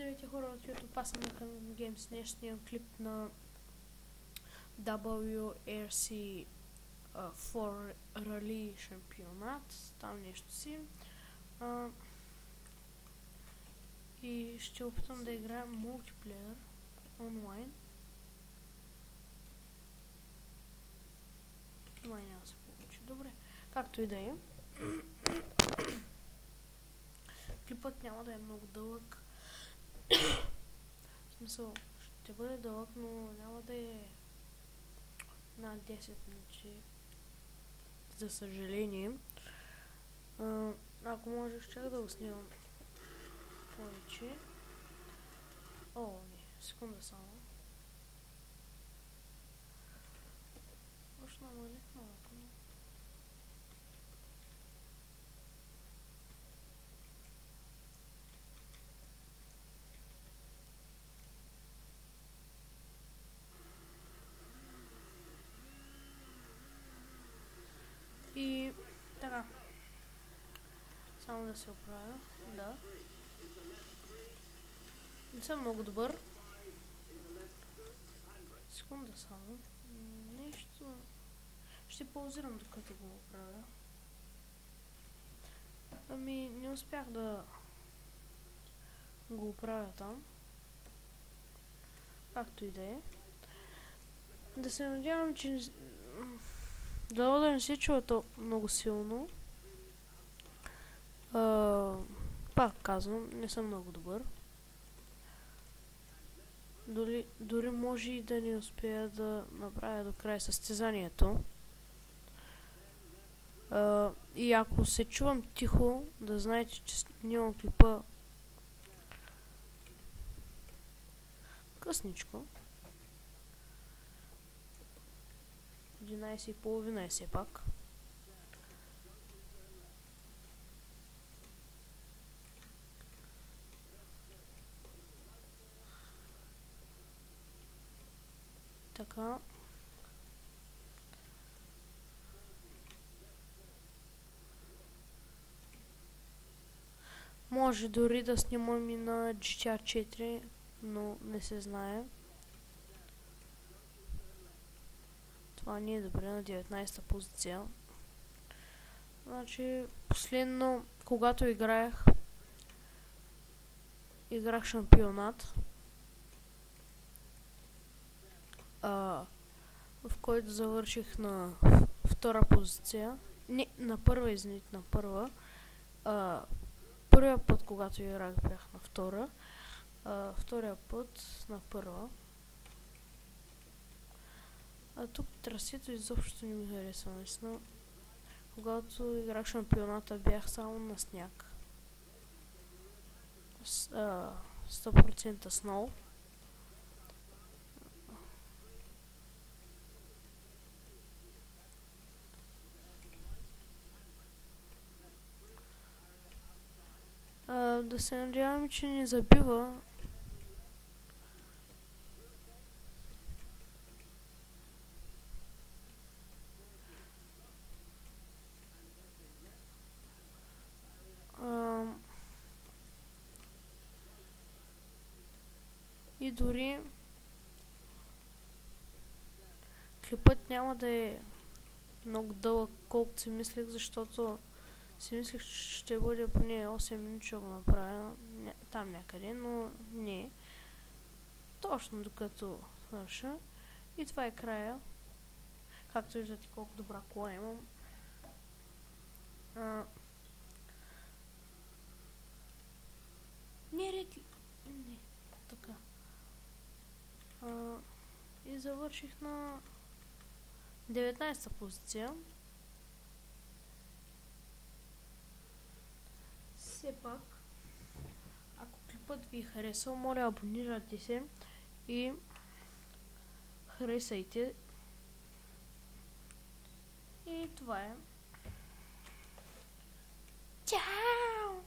Здравейте хора от YouTube, аз съм към Games. Днес снимам клип на WRC 4 Rally шампионат, там нещо си. И ще опитам да играя мултиплеер онлайн. Май няма да се получи. Добре, както и да е. Клипът няма да е много дълъг. В смисъл, ще бъде дълъг, но няма да е на 10 минути. За съжаление. Ако може, ще да го снимам повече. О, не, секунда само. Още намалих малко. И така. Само да се оправя. Да. Не съм много добър. Секунда само. Нещо. Ще паузирам докато го оправя. Ами не успях да го оправя там. Както и да е. Да се надявам, че да не се чува то много силно. Пак казвам, не съм много добър. Дори може и да не успея да направя до края състезанието. И ако се чувам тихо, да знаете, че снимам клипа късничко. 11:30 е все пак. Така. Може дори да снимам и на GTA 4, но не се знае. Това не е добре, на 19-та позиция. Значи, последно, когато играх шампионат, в който завърших на втора позиция. Не, на първа, извините, на първа. Първия път, когато играх, бях на втора. Втория път на първа. Тук трасето изобщо не ми харесва, наистина. Когато играх шампионата, бях само на сняг. 100% сноу. Да се надявам, че не забива. И дори клипът няма да е много дълъг, колкото си мислех, защото си мислех, че ще бъде поне 8 минути, ще го направя там някъде, но не. Точно докато свърша. И това е края. Както виждате колко добра кола имам. Не, реки. Не, така. И завърших на 19-та позиция. Все пак, ако клипът ви е харесал, моля абонирайте се и харесайте. И това е. Чао!